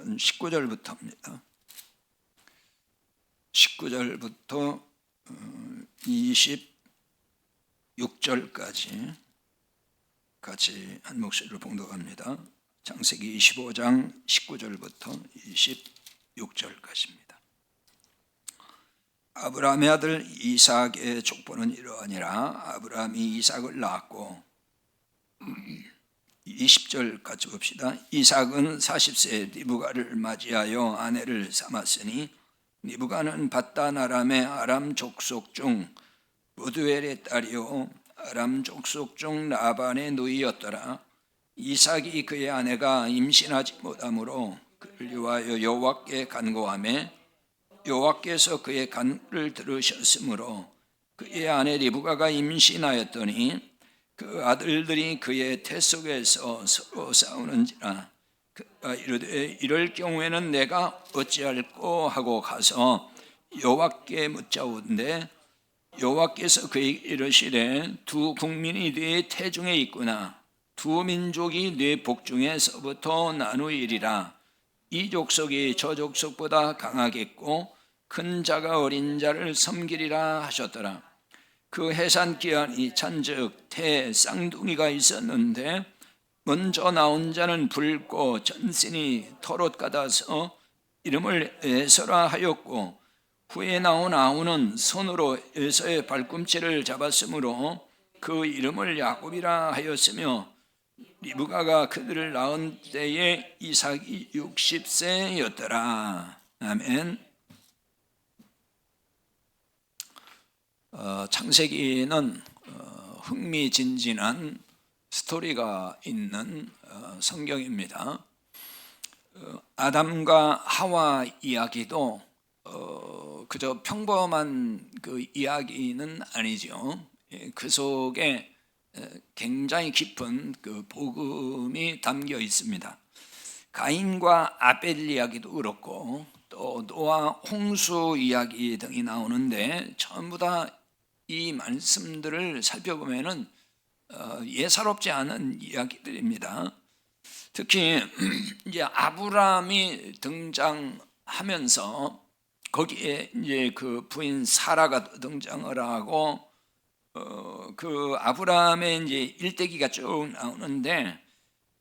본문은 19절부터입니다. 19절부터 26절까지 같이 한 목소리로 봉독합니다. 창세기 25장 19절부터 26절까지입니다. 아브라함의 아들 이삭의 족보는 이러하니라. 아브라함이 이삭을 낳았고 20절 같이 봅시다. 이삭은 40세 리브가를 맞이하여 아내를 삼았으니 리브가는 밧단 아람의 아람 족속 중 무두엘의 딸이요 아람 족속 중 라반의 누이였더라. 이삭이 그의 아내가 임신하지 못하므로 그를 위하여 여호와께 간구하매 여호와께서 그의 간구를 들으셨으므로 그의 아내 리브가가 임신하였더니 그 아들들이 그의 태 속에서 서로 싸우는지라. 그가 이르되 이럴 경우에는 내가 어찌할꼬 하고 가서 여호와께 묻자온데 여호와께서 그에게 이르시되 두 국민이 네 태중에 있구나. 두 민족이 네 복중에서부터 나누이리라. 이 족속이 저 족속보다 강하겠고 큰 자가 어린 자를 섬기리라 하셨더라. 그 해산 기한이 찬즉 태 쌍둥이가 있었는데 먼저 나온 자는 붉고 전신이 털옷 같아서 이름을 에서라 하였고 후에 나온 아우는 손으로 에서의 발꿈치를 잡았으므로 그 이름을 야곱이라 하였으며 리브가가 그들을 낳은 때에 이삭이 60세였더라. 아멘. 창세기는 흥미진진한 스토리가 있는 성경입니다. 아담과 하와 이야기도 그저 평범한 그 이야기는 아니죠. 그 속에 굉장히 깊은 그 복음이 담겨 있습니다. 가인과 아벨 이야기도 그렇고 또 노아 홍수 이야기 등이 나오는데 전부 다 이 말씀들을 살펴보면은 예사롭지 않은 이야기들입니다. 특히 이제 아브라함이 등장하면서 거기에 이제 그 부인 사라가 등장을 하고 그 아브라함의 이제 일대기가 쭉 나오는데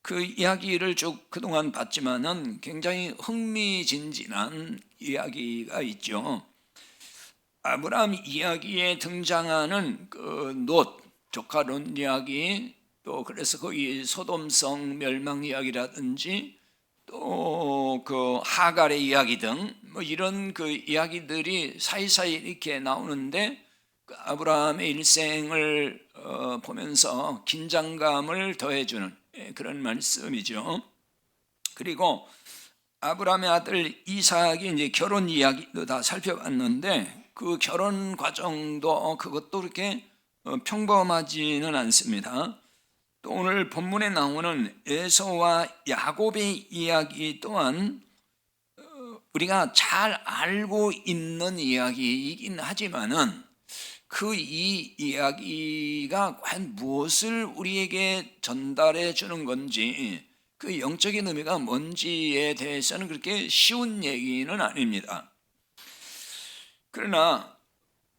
그 이야기를 쭉 그동안 봤지만은 굉장히 흥미진진한 이야기가 있죠. 아브라함 이야기에 등장하는 그 롯, 조카 롯 이야기, 또 그래서 거기 소돔성 멸망 이야기라든지 또 그 하갈의 이야기 등 뭐 이런 그 이야기들이 사이사이 이렇게 나오는데 그 아브라함의 일생을 보면서 긴장감을 더해주는 그런 말씀이죠. 그리고 아브라함의 아들 이삭이 이제 결혼 이야기도 다 살펴봤는데 그 결혼 과정도 그것도 그렇게 평범하지는 않습니다. 또 오늘 본문에 나오는 에서와 야곱의 이야기 또한 우리가 잘 알고 있는 이야기이긴 하지만은 그 이 이야기가 과연 무엇을 우리에게 전달해 주는 건지 그 영적인 의미가 뭔지에 대해서는 그렇게 쉬운 얘기는 아닙니다. 그러나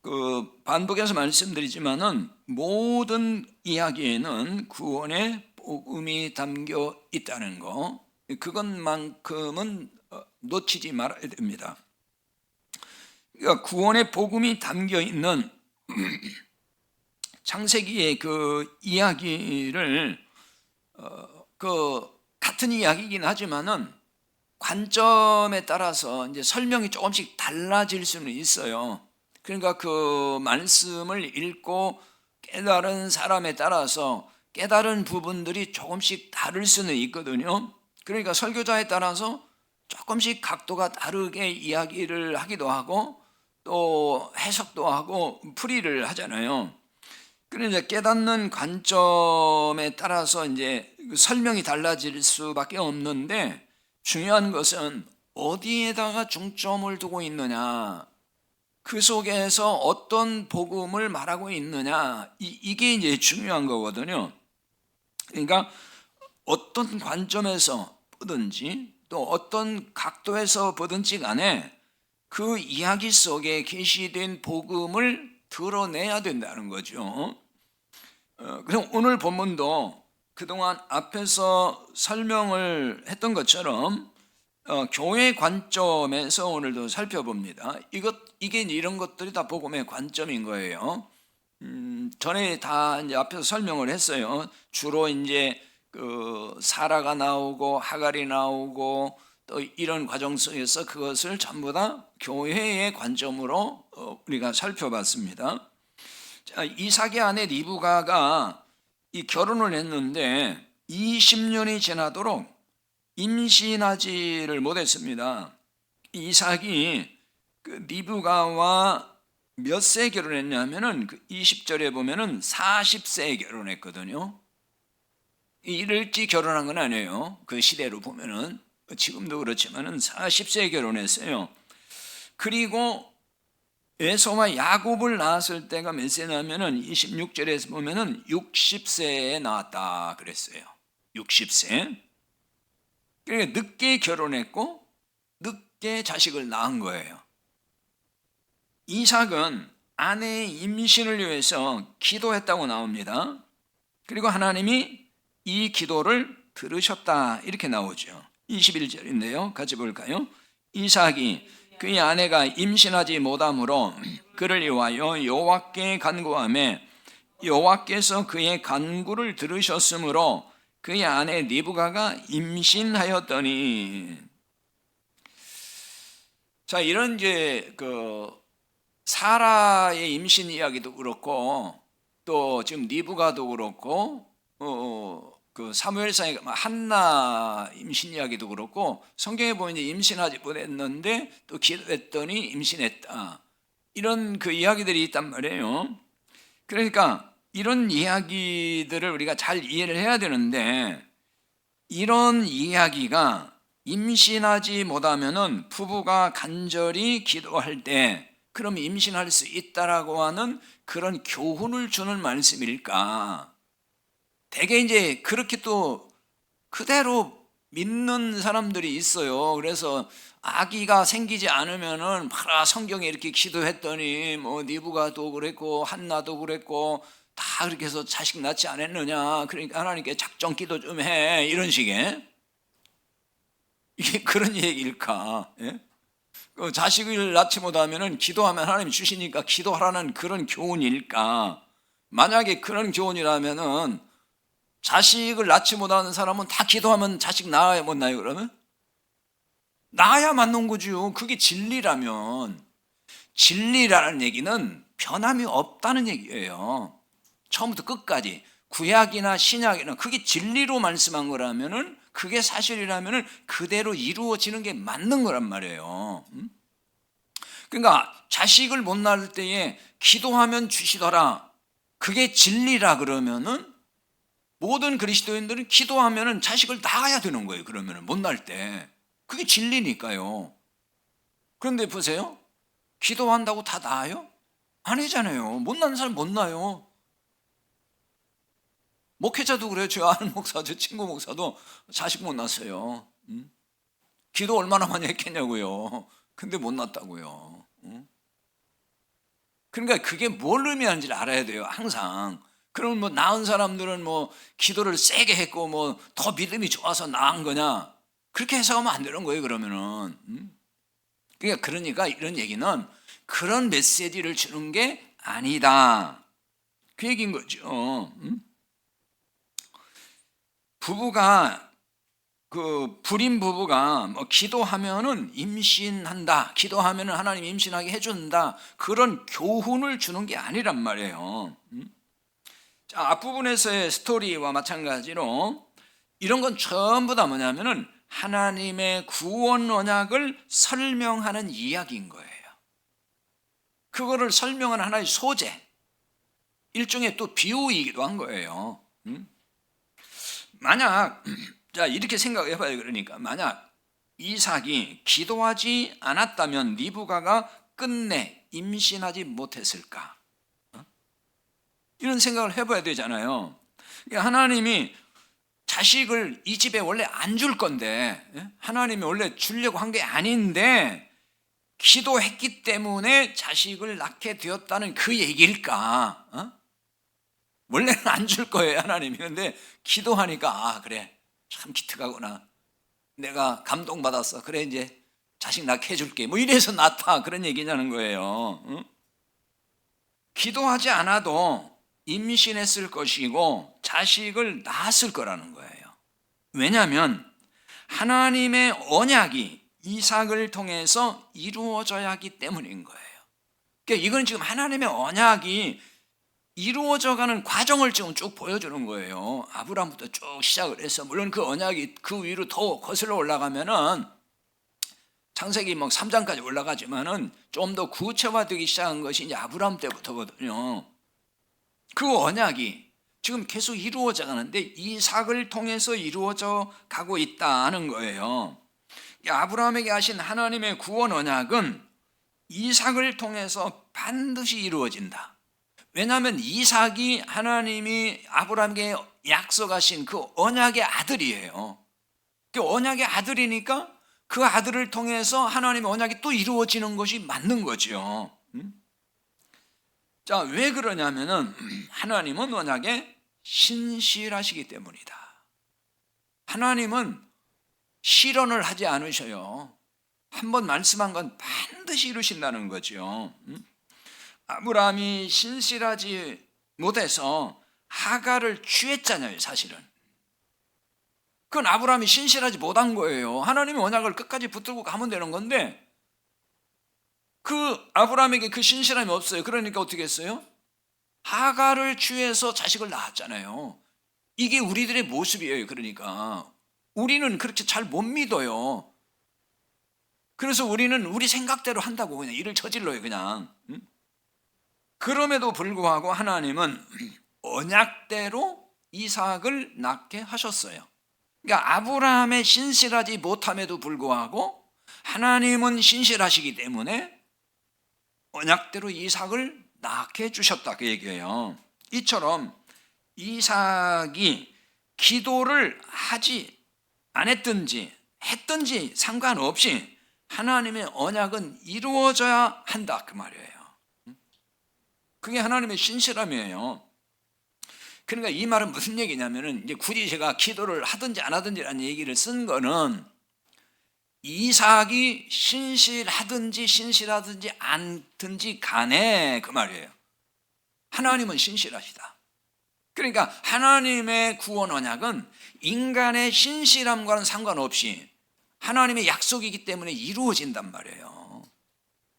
그 반복해서 말씀드리지만은 모든 이야기에는 구원의 복음이 담겨 있다는 거, 그것만큼은 놓치지 말아야 됩니다. 그러니까 구원의 복음이 담겨 있는 창세기의 그 이야기를 그 같은 이야기이긴 하지만은 관점에 따라서 이제 설명이 조금씩 달라질 수는 있어요. 그러니까 그 말씀을 읽고 깨달은 사람에 따라서 깨달은 부분들이 조금씩 다를 수는 있거든요. 그러니까 설교자에 따라서 조금씩 각도가 다르게 이야기를 하기도 하고 또 해석도 하고 풀이를 하잖아요. 그러니까 깨닫는 관점에 따라서 이제 설명이 달라질 수밖에 없는데 중요한 것은 어디에다가 중점을 두고 있느냐, 그 속에서 어떤 복음을 말하고 있느냐, 이게 이제 중요한 거거든요. 그러니까 어떤 관점에서 보든지 또 어떤 각도에서 보든지 간에 그 이야기 속에 계시된 복음을 드러내야 된다는 거죠. 그럼 오늘 본문도 그동안 앞에서 설명을 했던 것처럼 교회 관점에서 오늘도 살펴봅니다. 이게 이런 것들이 다 복음의 관점인 거예요. 전에 다 이제 앞에서 설명을 했어요. 주로 이제 그 사라가 나오고 하갈이 나오고 또 이런 과정 속에서 그것을 전부 다 교회의 관점으로 우리가 살펴봤습니다. 자, 이삭의 아내 리브가가 이 결혼을 했는데 20년이 지나도록 임신하지를 못했습니다. 이삭이 그 리브가와 몇 세 결혼했냐면은 그 20절에 보면은 40세에 결혼했거든요. 일찍 결혼한 건 아니에요. 그 시대로 보면은 지금도 그렇지만은 40세에 결혼했어요. 그리고 에서와 야곱을 낳았을 때가 몇 세냐면은 26절에서 보면은 60세에 낳았다 그랬어요. 60세. 그러니까 늦게 결혼했고 늦게 자식을 낳은 거예요. 이삭은 아내의 임신을 위해서 기도했다고 나옵니다. 그리고 하나님이 이 기도를 들으셨다 이렇게 나오죠. 21절인데요. 같이 볼까요? 이삭이 그의 아내가 임신하지 못함으로 그를 위하여 여호와께 간구하며 여호와께서 그의 간구를 들으셨으므로 그의 아내 리브가가 임신하였더니. 자, 이런 이제 그 사라의 임신 이야기도 그렇고 또 지금 리브가도 그렇고 그 사무엘상의 한나 임신 이야기도 그렇고 성경에 보면 임신하지 못했는데 또 기도했더니 임신했다. 이런 그 이야기들이 있단 말이에요. 그러니까 이런 이야기들을 우리가 잘 이해를 해야 되는데 이런 이야기가 임신하지 못하면은 부부가 간절히 기도할 때 그럼 임신할 수 있다라고 하는 그런 교훈을 주는 말씀일까? 대개 이제 그렇게 또 그대로 믿는 사람들이 있어요. 그래서 아기가 생기지 않으면은 봐라 성경에 이렇게 기도했더니 뭐 니브가도 그랬고 한나도 그랬고 다 그렇게 해서 자식 낳지 않았느냐. 그러니까 하나님께 작정 기도 좀 해. 이런 식의. 이게 그런 얘기일까? 예? 자식을 낳지 못하면은 기도하면 하나님 주시니까 기도하라는 그런 교훈일까? 만약에 그런 교훈이라면은 자식을 낳지 못하는 사람은 다 기도하면 자식 낳아야 못 낳아요 그러면? 낳아야 맞는 거죠. 그게 진리라면. 진리라는 얘기는 변함이 없다는 얘기예요. 처음부터 끝까지 구약이나 신약이나 그게 진리로 말씀한 거라면은 그게 사실이라면은 그대로 이루어지는 게 맞는 거란 말이에요. 그러니까 자식을 못 낳을 때에 기도하면 주시더라. 그게 진리라 그러면은 모든 그리스도인들은 기도하면은 자식을 낳아야 되는 거예요. 그러면은 못 낳을 때. 그게 진리니까요. 그런데 보세요. 기도한다고 다 낳아요? 아니잖아요. 못 낳는 사람 못 낳아요. 목회자도 그래요. 저 아는 목사, 저 친구 목사도 자식 못 낳았어요. 기도 얼마나 많이 했겠냐고요. 근데 못 낳았다고요. 그러니까 그게 뭘 의미하는지를 알아야 돼요. 항상. 그러면 뭐 낳은 사람들은 뭐 기도를 세게 했고 뭐 더 믿음이 좋아서 낳은 거냐? 그렇게 해석하면 안 되는 거예요. 그러면은. 그러니까 이런 얘기는 그런 메시지를 주는 게 아니다. 그 얘기인 거죠. 부부가 그 불임 부부가 뭐 기도하면은 임신한다. 기도하면은 하나님 임신하게 해준다. 그런 교훈을 주는 게 아니란 말이에요. 자, 앞부분에서의 스토리와 마찬가지로 이런 건 전부 다 뭐냐면은 하나님의 구원 언약을 설명하는 이야기인 거예요. 그거를 설명하는 하나의 소재, 일종의 또 비유이기도 한 거예요. 만약 자 이렇게 생각해 봐요. 그러니까 만약 이삭이 기도하지 않았다면 리브가가 끝내 임신하지 못했을까? 이런 생각을 해봐야 되잖아요. 그러니까 하나님이 자식을 이 집에 원래 안 줄 건데, 하나님이 원래 주려고 한 게 아닌데 기도했기 때문에 자식을 낳게 되었다는 그 얘기일까? 원래는 안 줄 거예요, 하나님이. 근데 기도하니까 아 그래, 참 기특하구나, 내가 감동받았어, 그래 이제 자식 낳게 해줄게, 뭐 이래서 낳다, 그런 얘기냐는 거예요. 기도하지 않아도 임신했을 것이고 자식을 낳았을 거라는 거예요. 왜냐하면 하나님의 언약이 이삭을 통해서 이루어져야 하기 때문인 거예요. 그러니까 이건 지금 하나님의 언약이 이루어져가는 과정을 지금 쭉 보여주는 거예요. 아브라함부터 쭉 시작을 해서, 물론 그 언약이 그 위로 더 거슬러 올라가면은 창세기 3장까지 올라가지만은 좀 더 구체화되기 시작한 것이 이제 아브라함 때부터거든요. 그 언약이 지금 계속 이루어져 가는데 이삭을 통해서 이루어져 가고 있다는 거예요. 아브라함에게 하신 하나님의 구원 언약은 이삭을 통해서 반드시 이루어진다. 왜냐하면 이삭이 하나님이 아브라함에게 약속하신 그 언약의 아들이에요. 그 언약의 아들이니까 그 아들을 통해서 하나님의 언약이 또 이루어지는 것이 맞는 거죠. 자, 왜 그러냐면은 하나님은 언약에 신실하시기 때문이다. 하나님은 실언을 하지 않으셔요. 한번 말씀한 건 반드시 이루신다는 거죠. 아브라함이 신실하지 못해서 하갈을 취했잖아요, 사실은. 그건 아브라함이 신실하지 못한 거예요. 하나님의 언약을 끝까지 붙들고 가면 되는 건데 그 아브라함에게 그 신실함이 없어요. 그러니까 어떻게 했어요? 하갈을 취해서 자식을 낳았잖아요. 이게 우리들의 모습이에요. 그러니까 우리는 그렇게 잘 못 믿어요. 그래서 우리는 우리 생각대로 한다고 그냥 일을 저질러요, 그냥. 그럼에도 불구하고 하나님은 언약대로 이삭을 낳게 하셨어요. 그러니까 아브라함의 신실하지 못함에도 불구하고 하나님은 신실하시기 때문에 언약대로 이삭을 낳게 해주셨다, 그 얘기예요. 이처럼 이삭이 기도를 하지 않았든지 했든지 상관없이 하나님의 언약은 이루어져야 한다, 그 말이에요. 그게 하나님의 신실함이에요. 그러니까 이 말은 무슨 얘기냐면은 이제 굳이 제가 기도를 하든지 안 하든지라는 얘기를 쓴 거는 이삭이 신실하든지 신실하든지 않든지 간에 그 말이에요. 하나님은 신실하시다. 그러니까 하나님의 구원 언약은 인간의 신실함과는 상관없이 하나님의 약속이기 때문에 이루어진단 말이에요.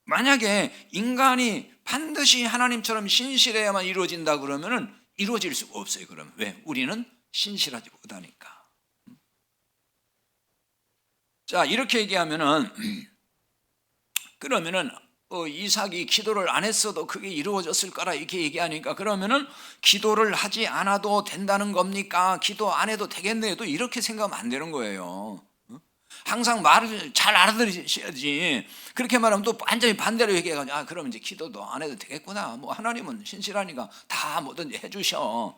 만약에 인간이 반드시 하나님처럼 신실해야만 이루어진다 그러면은 이루어질 수가 없어요. 그러면 왜? 우리는 신실하지 못하니까. 자, 이렇게 얘기하면은 그러면은 이삭이 기도를 안 했어도 그게 이루어졌을 거라 이렇게 얘기하니까 그러면은 기도를 하지 않아도 된다는 겁니까? 기도 안 해도 되겠네요. 또 이렇게 생각하면 안 되는 거예요. 항상 말을 잘 알아들으셔야지. 그렇게 말하면 또 완전히 반대로 얘기해가지고 아 그럼 이제 기도도 안 해도 되겠구나. 뭐 하나님은 신실하니까 다 뭐든지 해주셔.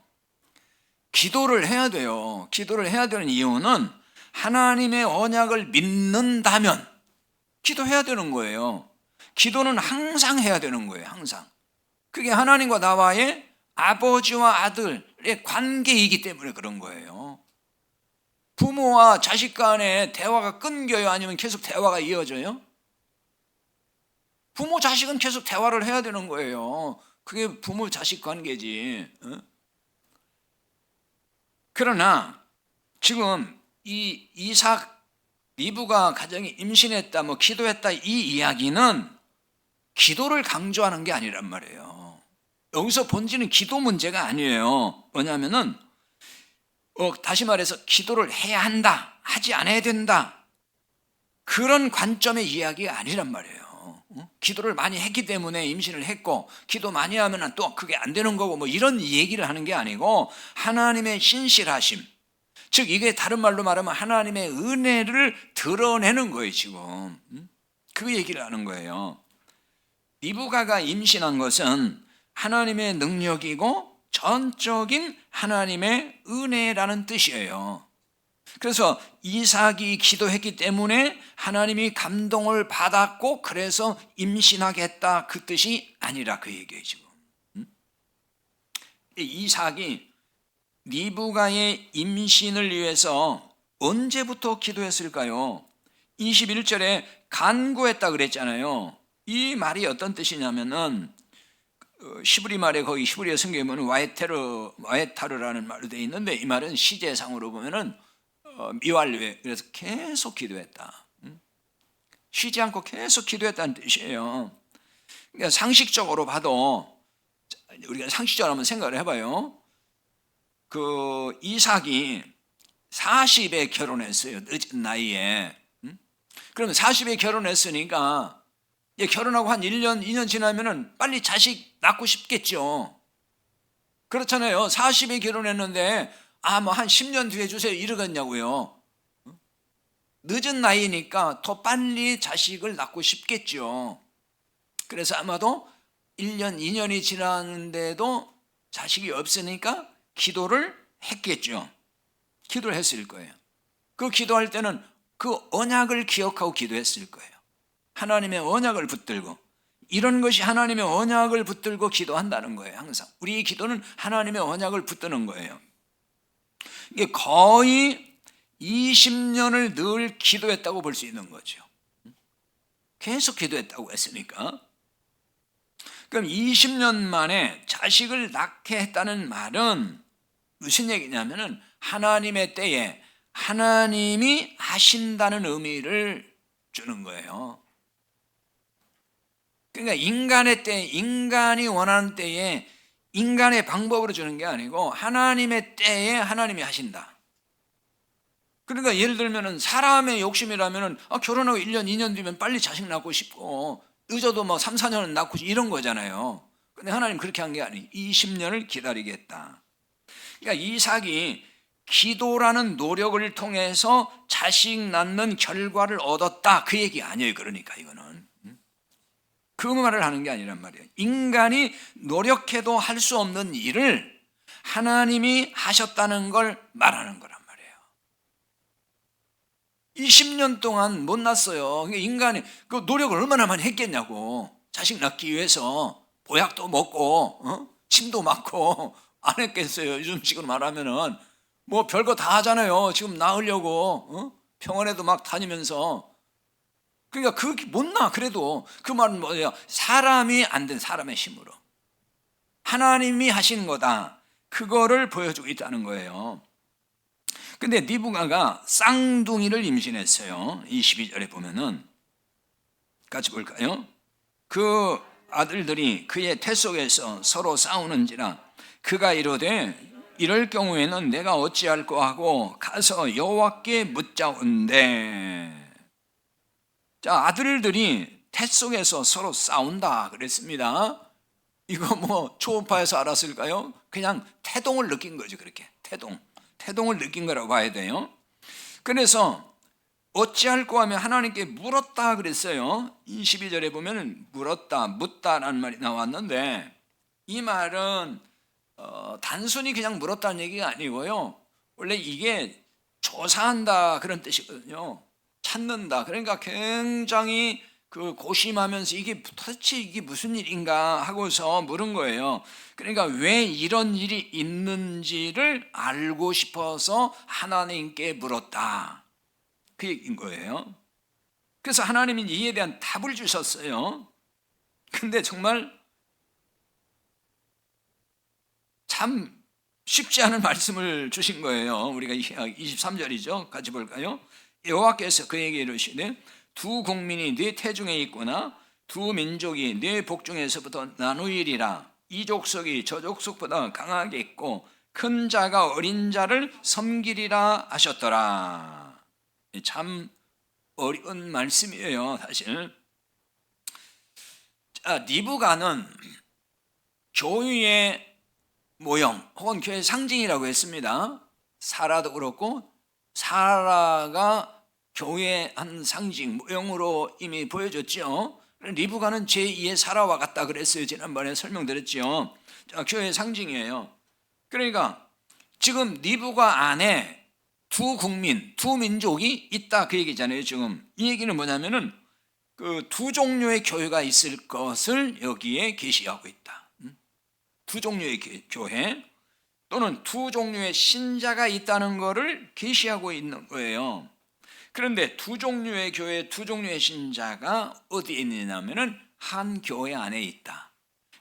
기도를 해야 돼요. 기도를 해야 되는 이유는 하나님의 언약을 믿는다면 기도해야 되는 거예요. 기도는 항상 해야 되는 거예요. 항상. 그게 하나님과 나와의 아버지와 아들의 관계이기 때문에 그런 거예요. 부모와 자식 간의 대화가 끊겨요? 아니면 계속 대화가 이어져요? 부모 자식은 계속 대화를 해야 되는 거예요. 그게 부모 자식 관계지. 그러나 지금 이 이삭 리브가 가정이 임신했다, 뭐 기도했다, 이 이야기는 기도를 강조하는 게 아니란 말이에요. 여기서 본질은 기도 문제가 아니에요. 뭐냐면은 다시 말해서 기도를 해야 한다, 하지 않아야 된다, 그런 관점의 이야기가 아니란 말이에요. 기도를 많이 했기 때문에 임신을 했고 기도 많이 하면 또 그게 안 되는 거고 뭐 이런 얘기를 하는 게 아니고 하나님의 신실하심, 즉 이게 다른 말로 말하면 하나님의 은혜를 드러내는 거예요. 지금 그 얘기를 하는 거예요. 리브가가 임신한 것은 하나님의 능력이고 전적인 하나님의 은혜라는 뜻이에요. 그래서 이삭이 기도했기 때문에 하나님이 감동을 받았고 그래서 임신하겠다 그 뜻이 아니라 그 얘기예요 지금. 이삭이 리브가의 임신을 위해서 언제부터 기도했을까요? 21절에 간구했다 그랬잖아요. 이 말이 어떤 뜻이냐면은 히브리 말에 거기 히브리어 성경에 보면 와에타르라는 말로 되어 있는데 이 말은 시제상으로 보면은 미완료에 그래서 계속 기도했다. 쉬지 않고 계속 기도했다는 뜻이에요. 그러니까 상식적으로 봐도 우리가 상식적으로 한번 생각을 해봐요. 그 이삭이 40에 결혼했어요. 늦은 나이에. 그러면 40에 결혼했으니까 결혼하고 한 1년, 2년 지나면은 빨리 자식 낳고 싶겠죠. 그렇잖아요. 40에 결혼했는데 뭐 한 10년 뒤에 주세요 이러겠냐고요. 늦은 나이니까 더 빨리 자식을 낳고 싶겠죠. 그래서 아마도 1년, 2년이 지났는데도 자식이 없으니까 기도를 했겠죠. 기도를 했을 거예요. 그 기도할 때는 그 언약을 기억하고 기도했을 거예요. 하나님의 언약을 붙들고. 이런 것이 하나님의 언약을 붙들고 기도한다는 거예요. 항상 우리 기도는 하나님의 언약을 붙드는 거예요. 이게 거의 20년을 늘 기도했다고 볼 수 있는 거죠. 계속 기도했다고 했으니까. 그럼 20년 만에 자식을 낳게 했다는 말은 무슨 얘기냐면은 하나님의 때에 하나님이 하신다는 의미를 주는 거예요. 그러니까 인간의 때, 인간이 원하는 때에 인간의 방법으로 주는 게 아니고 하나님의 때에 하나님이 하신다. 그러니까 예를 들면 사람의 욕심이라면 결혼하고 1년, 2년 뒤면 빨리 자식 낳고 싶고 늦어도 3, 4년은 낳고 이런 거잖아요. 근데 하나님 그렇게 한 게 아니에요. 20년을 기다리겠다. 그러니까 이삭이 기도라는 노력을 통해서 자식 낳는 결과를 얻었다. 그 얘기 아니에요. 그러니까 이거는. 그 말을 하는 게 아니란 말이에요. 인간이 노력해도 할 수 없는 일을 하나님이 하셨다는 걸 말하는 거란 말이에요. 20년 동안 못 낳았어요. 그러니까 인간이 그 노력을 얼마나 많이 했겠냐고. 자식 낳기 위해서 보약도 먹고 침도 맞고 안 했겠어요. 요즘식으로 말하면은 별거 다 하잖아요. 지금 낳으려고 병원에도 막 다니면서. 그러니까 그렇게 못 낳아. 그래도 그 말은 뭐예요? 사람이 안 된 사람의 힘으로 하나님이 하신 거다. 그거를 보여주고 있다는 거예요. 근데 리브가가 쌍둥이를 임신했어요. 22절에 보면은 같이 볼까요? 그 아들들이 그의 태 속에서 서로 싸우는지라 그가 이르되 이럴 경우에는 내가 어찌할꼬 하고 가서 여호와께 묻자온대. 자, 아들들이 태 속에서 서로 싸운다 그랬습니다. 이거 초음파에서 알았을까요? 그냥 태동을 느낀 거죠. 그렇게 태동을 느낀 거라고 봐야 돼요. 그래서 어찌할꼬 하면 하나님께 물었다 그랬어요. 22절에 보면 물었다, 묻다라는 말이 나왔는데 이 말은 단순히 그냥 물었다는 얘기가 아니고요. 원래 이게 조사한다 그런 뜻이거든요. 찾는다. 그러니까 굉장히 고심하면서 도대체 이게 무슨 일인가 하고서 물은 거예요. 그러니까 왜 이런 일이 있는지를 알고 싶어서 하나님께 물었다. 그 얘기인 거예요. 그래서 하나님이 이에 대한 답을 주셨어요. 근데 정말 참 쉽지 않은 말씀을 주신 거예요. 우리가 23절이죠. 같이 볼까요? 여호와께서 그에게 이르시되 두 국민이 네 태중에 있구나. 두 민족이 네 복중에서부터 나누이리라. 이 족속이 저 족속보다 강하게 있고 큰 자가 어린 자를 섬기리라 하셨더라. 참 어려운 말씀이에요. 사실 리브가는 교회의 모형 혹은 교회의 상징이라고 했습니다. 사라도 그렇고 사라가 교회의 한 상징, 모형으로 이미 보여줬죠. 리브가는 제2의 사라와 같다 그랬어요. 지난번에 설명드렸죠. 교회의 상징이에요. 그러니까 지금 리브가 안에 두 국민, 두 민족이 있다 그 얘기잖아요. 지금 이 얘기는 뭐냐면은 그 두 종류의 교회가 있을 것을 여기에 계시하고 있다. 두 종류의 교회 또는 두 종류의 신자가 있다는 것을 계시하고 있는 거예요. 그런데 두 종류의 교회, 두 종류의 신자가 어디에 있느냐면은 한 교회 안에 있다.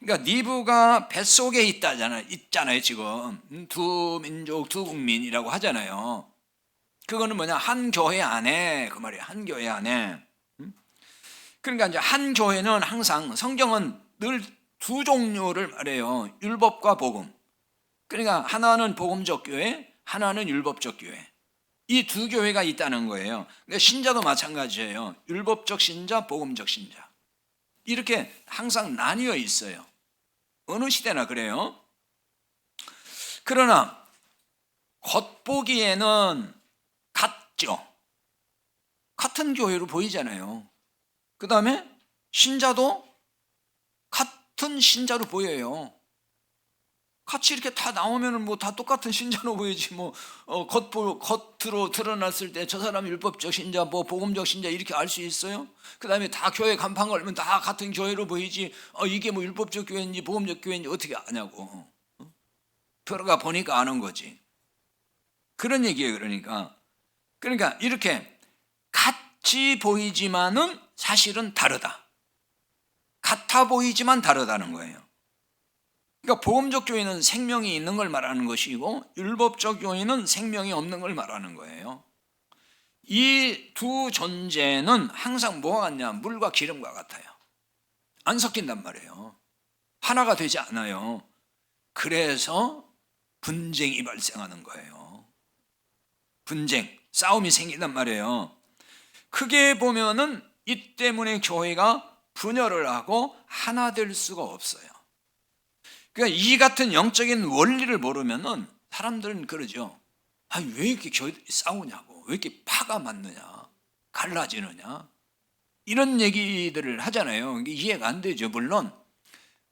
그러니까 니브가 뱃속에 있잖아요. 지금 두 민족, 두 국민이라고 하잖아요. 그거는 뭐냐? 한 교회 안에 그 말이에요. 한 교회 안에. 그러니까 이제 한 교회는 항상 성경은 늘 두 종류를 말해요. 율법과 복음. 그러니까 하나는 복음적 교회, 하나는 율법적 교회. 이 두 교회가 있다는 거예요. 그러니까 신자도 마찬가지예요. 율법적 신자, 복음적 신자. 이렇게 항상 나뉘어 있어요. 어느 시대나 그래요. 그러나 겉보기에는 같죠. 같은 교회로 보이잖아요. 그 다음에 신자도 같은 신자로 보여요. 같이 이렇게 다 나오면은 뭐 다 똑같은 신자로 보이지 겉으로 드러났을 때 저 사람 율법적 신자, 뭐 복음적 신자 이렇게 알 수 있어요? 그 다음에 다 교회 간판 걸면 다 같은 교회로 보이지 이게 뭐 율법적 교회인지 복음적 교회인지 어떻게 아냐고. 들어가 보니까 아는 거지. 그런 얘기예요. 그러니까 이렇게 같이 보이지만은 사실은 다르다. 같아 보이지만 다르다는 거예요. 그러니까 복음적 교회는 생명이 있는 걸 말하는 것이고 율법적 교회는 생명이 없는 걸 말하는 거예요. 이 두 존재는 항상 뭐가 같냐? 물과 기름과 같아요. 안 섞인단 말이에요. 하나가 되지 않아요. 그래서 분쟁이 발생하는 거예요. 분쟁, 싸움이 생긴단 말이에요. 크게 보면은 이 때문에 교회가 분열을 하고 하나 될 수가 없어요. 그러니까 이 같은 영적인 원리를 모르면은 사람들은 그러죠. 왜 이렇게 교회들이 싸우냐고, 왜 이렇게 파가 맞느냐, 갈라지느냐, 이런 얘기들을 하잖아요. 이해가 안 되죠. 물론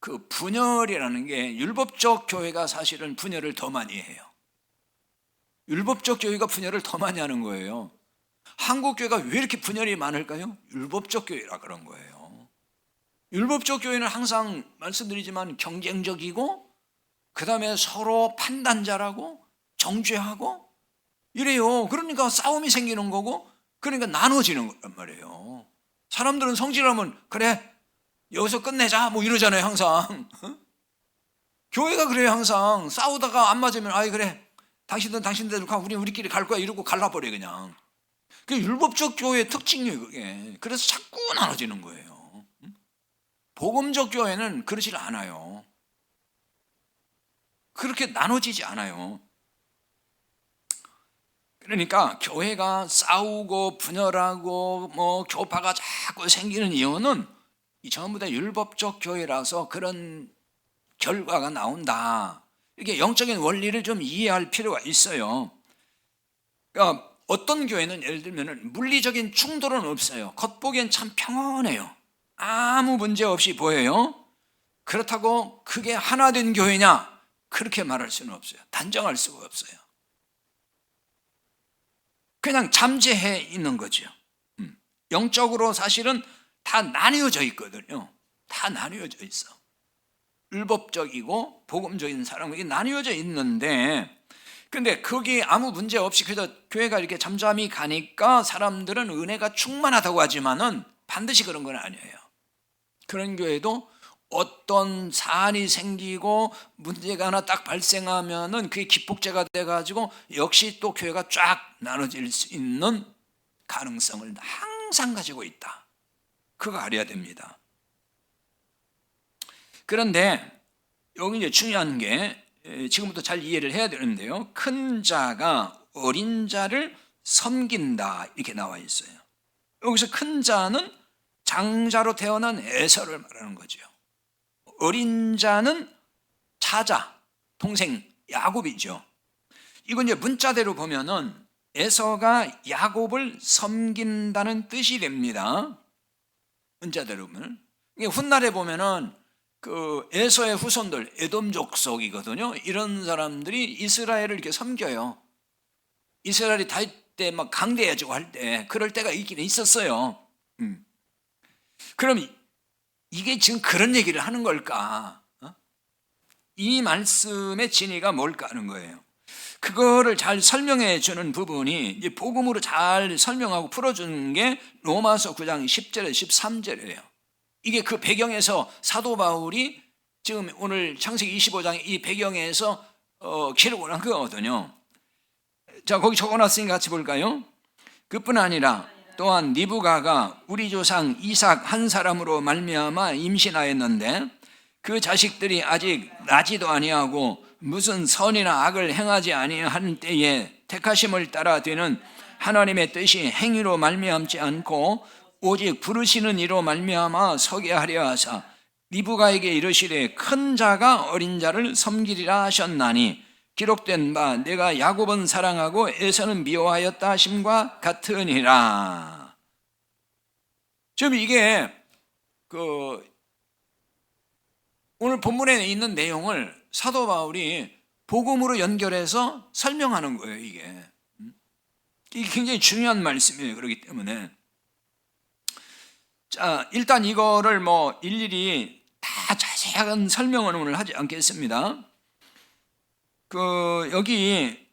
그 분열이라는 게 율법적 교회가 사실은 분열을 더 많이 해요. 율법적 교회가 분열을 더 많이 하는 거예요. 한국 교회가 왜 이렇게 분열이 많을까요? 율법적 교회라 그런 거예요. 율법적 교회는 항상 말씀드리지만 경쟁적이고 그 다음에 서로 판단자라고 정죄하고 이래요. 그러니까 싸움이 생기는 거고 그러니까 나눠지는 거란 말이에요. 사람들은 성질하면 그래 여기서 끝내자 뭐 이러잖아요. 항상 교회가 그래요. 항상 싸우다가 안 맞으면 그래 당신들은 당신대로 가 우리끼리 갈 거야 이러고 갈라버려 그냥. 그게 율법적 교회의 특징이에요. 그게. 그래서 자꾸 나눠지는 거예요. 복음적 교회는 그러질 않아요. 그렇게 나눠지지 않아요. 그러니까 교회가 싸우고 분열하고 교파가 자꾸 생기는 이유는 이 전부 다 율법적 교회라서 그런 결과가 나온다. 이렇게 영적인 원리를 좀 이해할 필요가 있어요. 그러니까 어떤 교회는 예를 들면 물리적인 충돌은 없어요. 겉보기엔 참 평온해요. 아무 문제 없이 보여요. 그렇다고 그게 하나 된 교회냐? 그렇게 말할 수는 없어요. 단정할 수가 없어요. 그냥 잠재해 있는 거죠. 영적으로 사실은 다 나뉘어져 있거든요. 다 나뉘어져 있어. 율법적이고 복음적인 사람이 나뉘어져 있는데 근데 거기 아무 문제 없이 그래서 교회가 이렇게 잠잠히 가니까 사람들은 은혜가 충만하다고 하지만은 반드시 그런 건 아니에요. 그런 교회도 어떤 사안이 생기고 문제가 하나 딱 발생하면은 그게 기폭제가 돼가지고 역시 또 교회가 쫙 나눠질 수 있는 가능성을 항상 가지고 있다. 그거 알아야 됩니다. 그런데 여기 이제 중요한 게 지금부터 잘 이해를 해야 되는데요. 큰 자가 어린 자를 섬긴다 이렇게 나와 있어요. 여기서 큰 자는 장자로 태어난 에서를 말하는 거죠. 어린 자는 차자, 동생 야곱이죠. 이건 이제 문자대로 보면은 에서가 야곱을 섬긴다는 뜻이 됩니다. 문자대로 보면. 훗날에 보면은 그 에서의 후손들, 에돔 족속이거든요. 이런 사람들이 이스라엘을 이렇게 섬겨요. 이스라엘이 다윗 때 막 강대해지고 할 때 그럴 때가 있긴 있었어요. 그럼 이게 지금 그런 얘기를 하는 걸까? 이 말씀의 진의가 뭘까 하는 거예요. 그거를 잘 설명해 주는 부분이 이제 복음으로 잘 설명하고 풀어주는 게 로마서 9장 10절에 13절이에요. 이게 그 배경에서 사도 바울이 지금 오늘 창세기 25장 이 배경에서 기록을 한 거거든요. 자, 거기 적어놨으니까 같이 볼까요? 그뿐 아니라 또한 리브가가 우리 조상 이삭 한 사람으로 말미암아 임신하였는데 그 자식들이 아직 나지도 아니하고 무슨 선이나 악을 행하지 아니하는 때에 택하심을 따라 되는 하나님의 뜻이 행위로 말미암지 않고 오직 부르시는 이로 말미암아 서게 하려 하사 리브가에게 이르시되 큰 자가 어린 자를 섬기리라 하셨나니 기록된 바 내가 야곱은 사랑하고 에서는 미워하였다 하심과 같으니라. 지금 이게 오늘 본문에 있는 내용을 사도 바울이 복음으로 연결해서 설명하는 거예요. 이게 굉장히 중요한 말씀이에요. 그렇기 때문에 자, 일단 이거를 뭐 일일이 다 자세한 설명은 오늘 하지 않겠습니다. 여기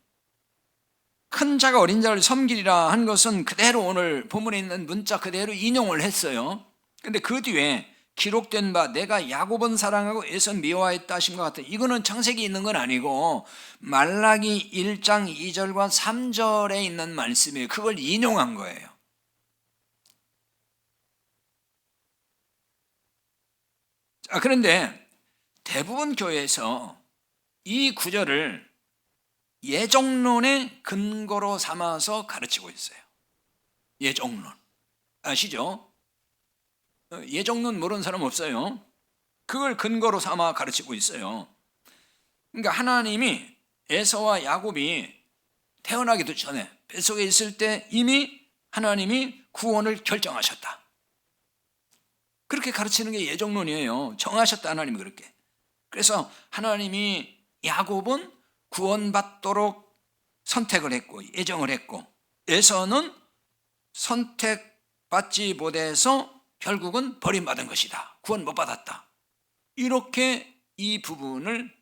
큰 자가 어린 자를 섬기리라 한 것은 그대로 오늘 본문에 있는 문자 그대로 인용을 했어요. 근데 그 뒤에 기록된 바 내가 야곱은 사랑하고 에서 미워하였다 하심과 같은, 이거는 창세기에 있는 건 아니고 말라기 1장 2절과 3절에 있는 말씀이에요. 그걸 인용한 거예요. 자, 그런데 대부분 교회에서 이 구절을 예정론의 근거로 삼아서 가르치고 있어요. 예정론 아시죠? 예정론 모르는 사람 없어요. 그걸 근거로 삼아 가르치고 있어요. 그러니까 하나님이 에서와 야곱이 태어나기도 전에 뱃속에 있을 때 이미 하나님이 구원을 결정하셨다. 그렇게 가르치는 게 예정론이에요. 정하셨다, 하나님이 그렇게. 그래서 하나님이 야곱은 구원받도록 선택을 했고 예정을 했고 에서는 선택받지 못해서 결국은 버림받은 것이다. 구원 못 받았다. 이렇게 이 부분을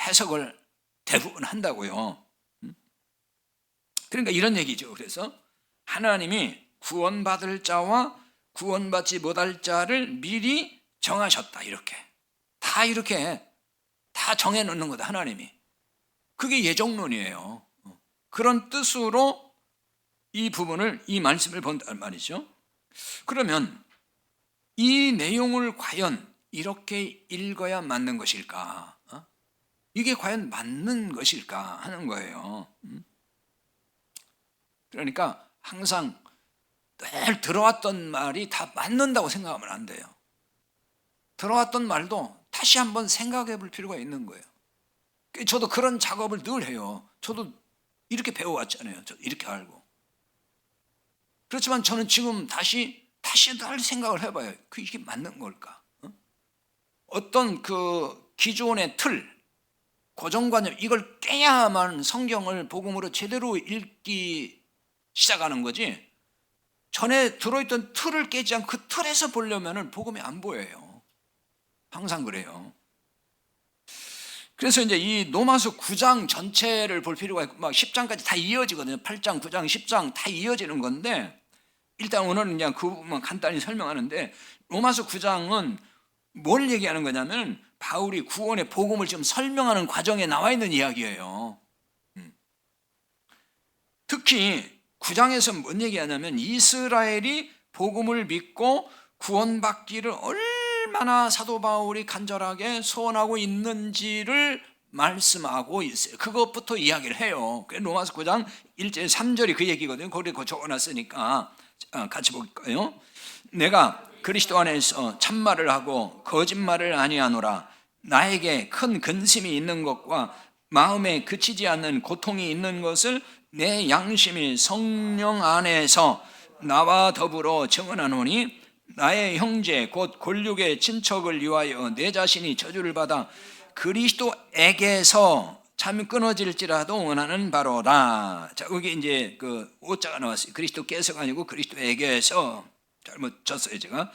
해석을 대부분 한다고요. 그러니까 이런 얘기죠. 그래서 하나님이 구원받을 자와 구원받지 못할 자를 미리 정하셨다. 이렇게 다 정해놓는 거다, 하나님이. 그게 예정론이에요. 그런 뜻으로 이 부분을, 이 말씀을 본단 말이죠. 그러면 이 내용을 과연 이렇게 읽어야 맞는 것일까? 이게 과연 맞는 것일까 하는 거예요. 그러니까 항상 늘 들어왔던 말이 다 맞는다고 생각하면 안 돼요. 들어왔던 말도 다시 한번 생각해 볼 필요가 있는 거예요. 저도 그런 작업을 늘 해요. 저도 이렇게 배워왔잖아요. 저도 이렇게 알고. 그렇지만 저는 지금 다시 늘 생각을 해봐요. 이게 맞는 걸까? 어떤 그 기존의 틀, 고정관념, 이걸 깨야만 성경을 복음으로 제대로 읽기 시작하는 거지, 전에 들어있던 틀을 깨지 않고 그 틀에서 보려면 복음이 안 보여요. 항상 그래요. 그래서 이제 이 로마서 9장 전체를 볼 필요가 있고, 막 10장까지 다 이어지거든요. 8장, 9장, 10장 다 이어지는 건데, 일단 오늘은 그냥 그 부분만 간단히 설명하는데, 로마서 9장은 뭘 얘기하는 거냐면 바울이 구원의 복음을 지금 설명하는 과정에 나와 있는 이야기예요. 특히 9장에서 뭔 얘기하냐면 이스라엘이 복음을 믿고 구원받기를 얼마나 사도 바울이 간절하게 소원하고 있는지를 말씀하고 있어요. 그것부터 이야기를 해요. 로마서 9장 1절 3절이 그 얘기거든요. 거기에 적어놨으니까 같이 볼까요? 내가 그리스도 안에서 참말을 하고 거짓말을 아니하노라. 나에게 큰 근심이 있는 것과 마음에 그치지 않는 고통이 있는 것을 내 양심이 성령 안에서 나와 더불어 증언하노니, 나의 형제 곧 골육의 친척을 위하여 내 자신이 저주를 받아 그리스도에게서 참 끊어질지라도 원하는 바로다. 자, 여기 이제 그 오자가 나왔어요. 그리스도께서가 아니고 그리스도에게서. 잘못 쳤어요, 제가.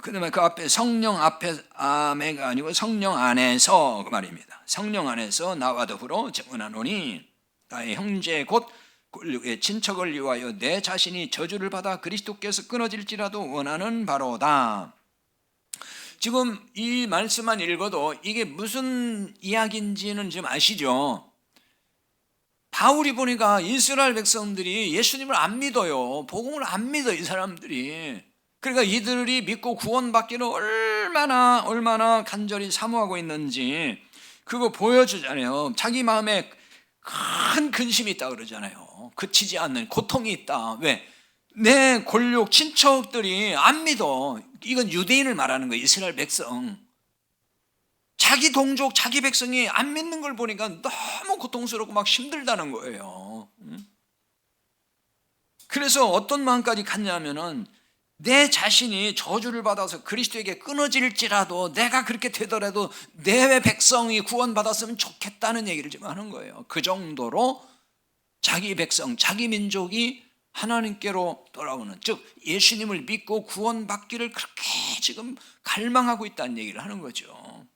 그다음에 그 앞에 성령 앞에 아멘가 아니고 성령 안에서 그 말입니다. 성령 안에서 나와 더불어 증언하노니 나의 형제 곧 굴육의 친척을 위하여 내 자신이 저주를 받아 그리스도께서 끊어질지라도 원하는 바로다. 지금 이 말씀만 읽어도 이게 무슨 이야기인지는 좀 아시죠? 바울이 보니까 이스라엘 백성들이 예수님을 안 믿어요. 복음을 안 믿어, 이 사람들이. 그러니까 이들이 믿고 구원받기를 얼마나 간절히 사모하고 있는지 그거 보여주잖아요. 자기 마음에 큰 근심이 있다 그러잖아요. 그치지 않는 고통이 있다. 왜? 내 골육 친척들이 안 믿어. 이건 유대인을 말하는 거예요. 이스라엘 백성. 자기 동족, 자기 백성이 안 믿는 걸 보니까 너무 고통스럽고 막 힘들다는 거예요. 그래서 어떤 마음까지 갔냐면은 내 자신이 저주를 받아서 그리스도에게 끊어질지라도 내가 그렇게 되더라도 내 백성이 구원받았으면 좋겠다는 얘기를 지금 하는 거예요. 그 정도로 자기 백성, 자기 민족이 하나님께로 돌아오는, 즉 예수님을 믿고 구원받기를 그렇게 지금 갈망하고 있다는 얘기를 하는 거죠.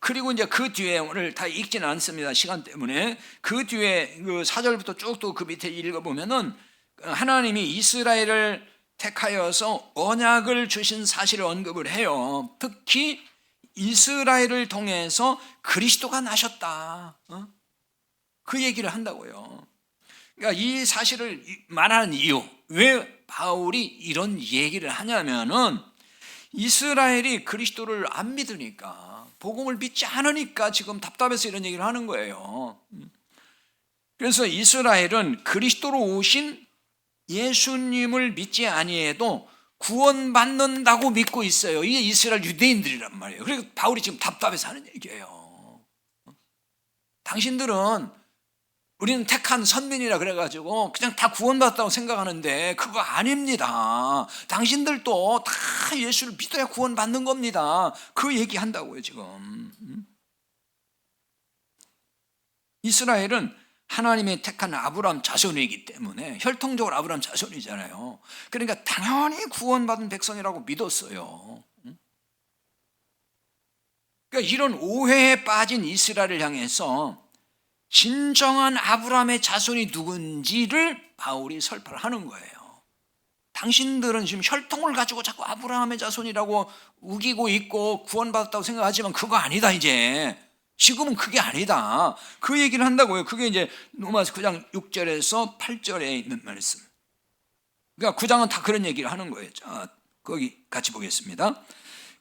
그리고 이제 그 뒤에, 오늘 다 읽지는 않습니다, 시간 때문에. 그 뒤에 그 4절부터 쭉 또 그 밑에 읽어보면은 하나님이 이스라엘을 택하여서 언약을 주신 사실을 언급을 해요. 특히 이스라엘을 통해서 그리스도가 나셨다, 그 얘기를 한다고요. 그러니까 이 사실을 말하는 이유, 왜 바울이 이런 얘기를 하냐면은 이스라엘이 그리스도를 안 믿으니까, 복음을 믿지 않으니까 지금 답답해서 이런 얘기를 하는 거예요. 그래서 이스라엘은 그리스도로 오신 예수님을 믿지 아니해도 구원받는다고 믿고 있어요. 이게 이스라엘 유대인들이란 말이에요. 그리고 바울이 지금 답답해서 하는 얘기예요. 당신들은 우리는 택한 선민이라 그래가지고 그냥 다 구원받았다고 생각하는데 그거 아닙니다. 당신들도 다 예수를 믿어야 구원받는 겁니다. 그 얘기한다고요, 지금. 이스라엘은 하나님의 택한 아브라함 자손이기 때문에, 혈통적으로 아브라함 자손이잖아요. 그러니까 당연히 구원받은 백성이라고 믿었어요. 그러니까 이런 오해에 빠진 이스라엘을 향해서 진정한 아브라함의 자손이 누군지를 바울이 설파를 하는 거예요. 당신들은 지금 혈통을 가지고 자꾸 아브라함의 자손이라고 우기고 있고 구원받았다고 생각하지만 그거 아니다, 이제. 지금은 그게 아니다. 그 얘기를 한다고요. 그게 이제 로마서 9장 6절에서 8절에 있는 말씀. 그러니까 9장은 다 그런 얘기를 하는 거예요. 자, 거기 같이 보겠습니다.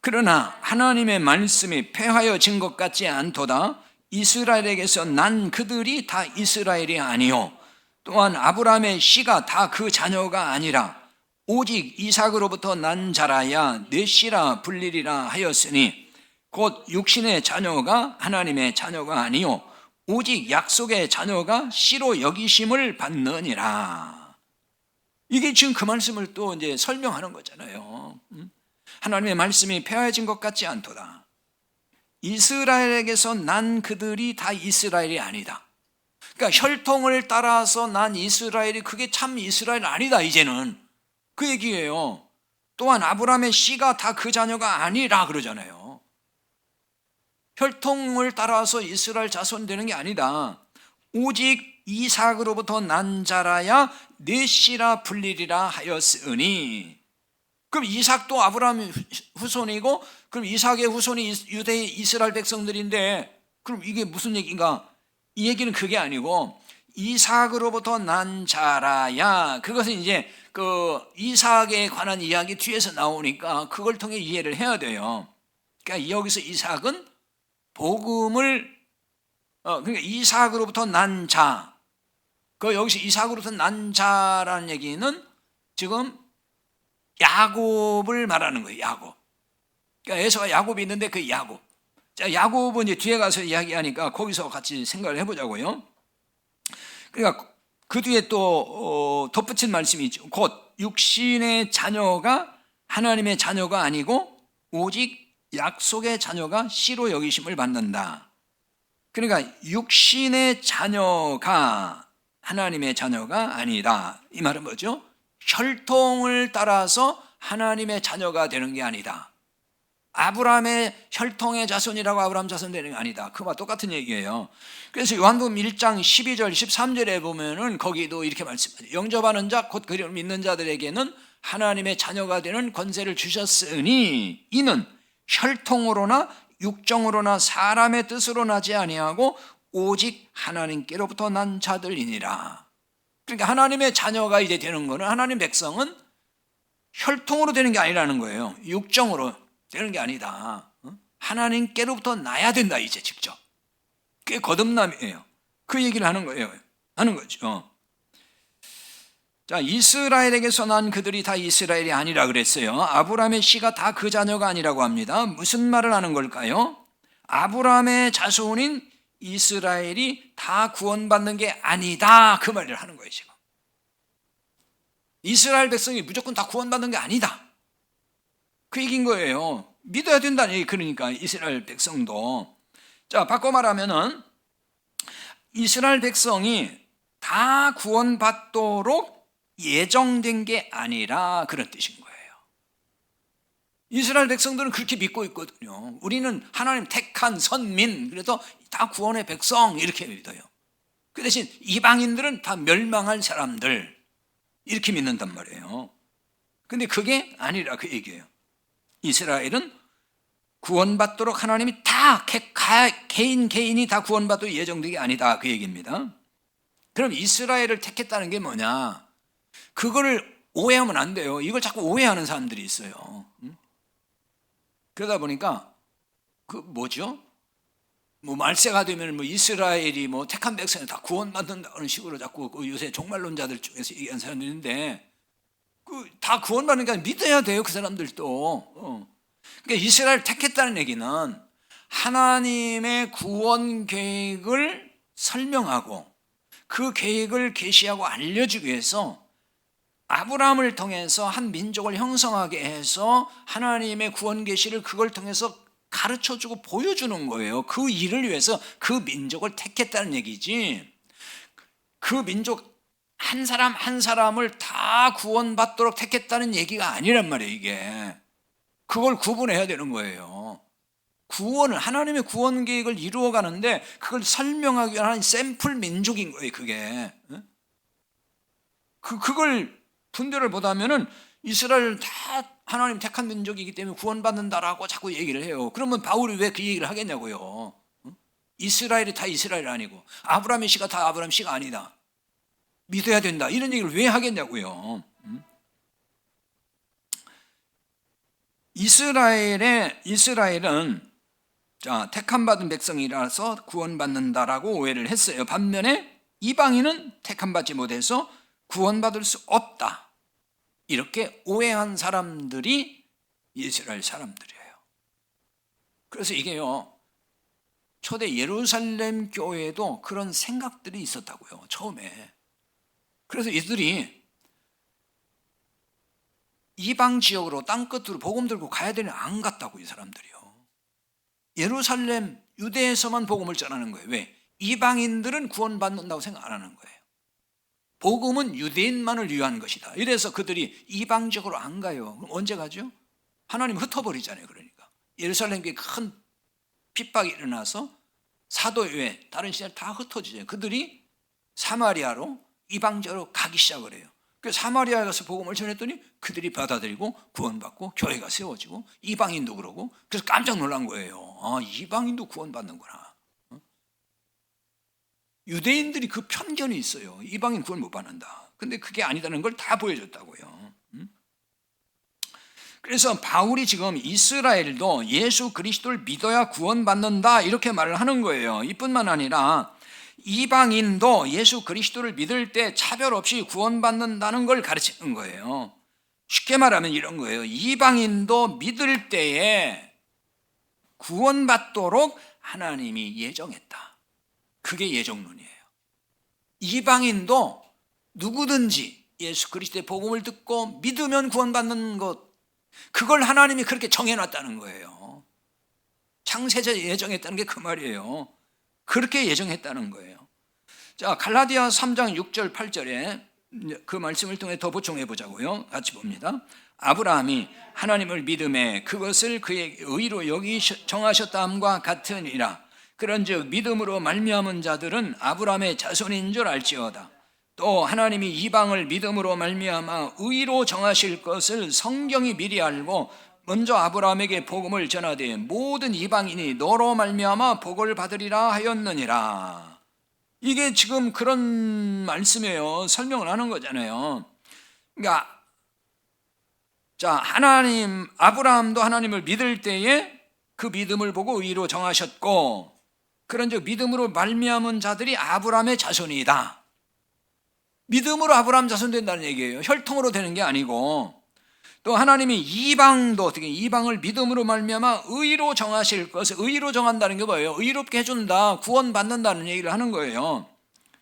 그러나 하나님의 말씀이 폐하여진 것 같지 않도다. 이스라엘에게서 난 그들이 다 이스라엘이 아니요 또한 아브라함의 씨가 다 그 자녀가 아니라 오직 이삭으로부터 난 자라야 내 씨라 불리리라 하였으니 곧 육신의 자녀가 하나님의 자녀가 아니요 오직 약속의 자녀가 씨로 여기심을 받느니라. 이게 지금 그 말씀을 또 이제 설명하는 거잖아요. 하나님의 말씀이 폐하여진 것 같지 않도다. 이스라엘에게서 난 그들이 다 이스라엘이 아니다. 그러니까 혈통을 따라서 난 이스라엘이 그게 참 이스라엘 아니다, 이제는. 그 얘기예요. 또한 아브라함의 씨가 다 그 자녀가 아니라 그러잖아요. 혈통을 따라서 이스라엘 자손 되는 게 아니다. 오직 이삭으로부터 난 자라야 내 씨라 불리리라 하였으니. 그럼 이삭도 아브라함의 후손이고, 그럼 이삭의 후손이 유대 이스라엘 백성들인데, 그럼 이게 무슨 얘기인가? 이 얘기는 그게 아니고, 이삭으로부터 난 자라야, 그것은 이제 그 이삭에 관한 이야기 뒤에서 나오니까 그걸 통해 이해를 해야 돼요. 그러니까 여기서 이삭은 복음을, 그러니까 이삭으로부터 난 자, 그 여기서 이삭으로부터 난 자라는 얘기는 지금 야곱을 말하는 거예요. 야곱. 그러니까 에서와 야곱이 있는데 그 야곱. 자, 야곱은 이제 뒤에 가서 이야기하니까 거기서 같이 생각을 해보자고요. 그러니까 그 뒤에 또 덧붙인 말씀이 있죠. 곧 육신의 자녀가 하나님의 자녀가 아니고 오직 약속의 자녀가 씨로 여기심을 받는다. 그러니까 육신의 자녀가 하나님의 자녀가 아니다. 이 말은 뭐죠? 혈통을 따라서 하나님의 자녀가 되는 게 아니다. 아브라함의 혈통의 자손이라고 아브라함 자손 되는 게 아니다. 그와 똑같은 얘기예요. 그래서 요한복음 1장 12절 13절에 보면은 거기도 이렇게 말씀하죠. 영접하는 자 곧 그를 믿는 자들에게는 하나님의 자녀가 되는 권세를 주셨으니 이는 혈통으로나 육정으로나 사람의 뜻으로 나지 아니하고 오직 하나님께로부터 난 자들이니라. 그러니까 하나님의 자녀가 이제 되는 거는, 하나님 백성은 혈통으로 되는 게 아니라는 거예요. 육정으로 되는 게 아니다. 하나님께로부터 나야 된다, 이제 직접. 그게 거듭남이에요. 그 얘기를 하는 거예요. 하는 거죠. 자, 이스라엘에게서 난 그들이 다 이스라엘이 아니라 그랬어요. 아브라함의 씨가 다 그 자녀가 아니라고 합니다. 무슨 말을 하는 걸까요? 아브라함의 자손인 이스라엘이 다 구원받는 게 아니다, 그 말을 하는 거예요. 지금 이스라엘 백성이 무조건 다 구원받는 게 아니다, 그 얘기인 거예요. 믿어야 된다는 얘기. 그러니까 이스라엘 백성도, 자, 바꿔 말하면은 이스라엘 백성이 다 구원받도록 예정된 게 아니라 그런 뜻인 거예요. 이스라엘 백성들은 그렇게 믿고 있거든요. 우리는 하나님 택한 선민, 그래서 다 구원의 백성 이렇게 믿어요. 그 대신 이방인들은 다 멸망할 사람들 이렇게 믿는단 말이에요. 근데 그게 아니라 그 얘기예요. 이스라엘은 구원받도록 하나님이 다 개인이 다 구원받도록 예정된 게 아니다, 그 얘기입니다. 그럼 이스라엘을 택했다는 게 뭐냐? 그거를 오해하면 안 돼요. 이걸 자꾸 오해하는 사람들이 있어요. 그러다 보니까 그 뭐죠? 뭐 말세가 되면 뭐 이스라엘이 뭐 택한 백성이 다 구원받는다는 식으로 자꾸 그 요새 종말론자들 중에서 얘기하는 사람들인데, 그 다 구원받는 게 아니라 믿어야 돼요, 그 사람들도. 그러니까 이스라엘 택했다는 얘기는 하나님의 구원 계획을 설명하고 그 계획을 계시하고 알려주기 위해서 아브라함을 통해서 한 민족을 형성하게 해서 하나님의 구원 계시를 그걸 통해서 가르쳐주고 보여주는 거예요. 그 일을 위해서 그 민족을 택했다는 얘기지, 그 민족 한 사람 한 사람을 다 구원받도록 택했다는 얘기가 아니란 말이에요. 이게 그걸 구분해야 되는 거예요. 구원을, 하나님의 구원 계획을 이루어 가는데 그걸 설명하기 위한 샘플 민족인 거예요. 그게 그걸 분별을 못하면은 이스라엘 다 하나님 택한 민족이기 때문에 구원받는다라고 자꾸 얘기를 해요. 그러면 바울이 왜 그 얘기를 하겠냐고요. 이스라엘이 다 이스라엘 아니고 아브라함의 씨가 다 아브라함 씨가 아니다, 믿어야 된다, 이런 얘기를 왜 하겠냐고요. 이스라엘은 자, 택함 받은 백성이라서 구원받는다라고 오해를 했어요. 반면에 이방인은 택함 받지 못해서 구원받을 수 없다, 이렇게 오해한 사람들이 이스라엘 사람들이에요. 그래서 이게요, 초대 예루살렘 교회에도 그런 생각들이 있었다고요, 처음에. 그래서 이들이 이방 지역으로 땅끝으로 복음 들고 가야 되는 안 갔다고, 이 사람들이요. 예루살렘 유대에서만 복음을 전하는 거예요. 왜? 이방인들은 구원받는다고 생각 안 하는 거예요. 복음은 유대인만을 위한 것이다. 이래서 그들이 이방 지역으로 안 가요. 그럼 언제 가죠? 하나님 흩어버리잖아요. 그러니까 예루살렘 교회에 큰 핍박이 일어나서 사도교회 다른 시절 다 흩어지죠. 그들이 사마리아로 이방 지역으로 가기 시작을 해요. 그래서 사마리아에 가서 복음을 전했더니 그들이 받아들이고 구원받고 교회가 세워지고 이방인도 그러고, 그래서 깜짝 놀란 거예요. 아, 이방인도 구원받는구나. 유대인들이 그 편견이 있어요. 이방인 구원 못 받는다. 근데 그게 아니다는 걸 다 보여줬다고요. 그래서 바울이 지금 이스라엘도 예수 그리스도를 믿어야 구원받는다, 이렇게 말을 하는 거예요. 이뿐만 아니라 이방인도 예수 그리스도를 믿을 때 차별 없이 구원받는다는 걸 가르치는 거예요. 쉽게 말하면 이런 거예요. 이방인도 믿을 때에 구원받도록 하나님이 예정했다. 그게 예정론이에요. 이방인도 누구든지 예수 그리스도의 복음을 듣고 믿으면 구원받는 것, 그걸 하나님이 그렇게 정해놨다는 거예요. 창세전에 예정했다는 게 그 말이에요. 그렇게 예정했다는 거예요. 자, 갈라디아 3장 6절 8절에 그 말씀을 통해 더 보충해 보자고요. 같이 봅니다. 아브라함이 하나님을 믿음에 그것을 그의 의로 여기 정하셨다함과 같으니라. 그런즉 믿음으로 말미암은 자들은 아브라함의 자손인 줄 알지어다. 또 하나님이 이방을 믿음으로 말미암아 의로 정하실 것을 성경이 미리 알고 먼저 아브라함에게 복음을 전하되 모든 이방인이 너로 말미암아 복을 받으리라 하였느니라. 이게 지금 그런 말씀이에요. 설명을 하는 거잖아요. 그러니까 자, 아브라함도 하나님을 믿을 때에 그 믿음을 보고 의로 정하셨고, 그런즉 믿음으로 말미암은 자들이 아브라함의 자손이다. 믿음으로 아브라함 자손 된다는 얘기예요. 혈통으로 되는 게 아니고. 또 하나님이 이방도 어떻게 이방을 믿음으로 말미암아 의로 정하실 것을, 의로 정한다는 게 뭐예요? 의롭게 해준다, 구원받는다는 얘기를 하는 거예요.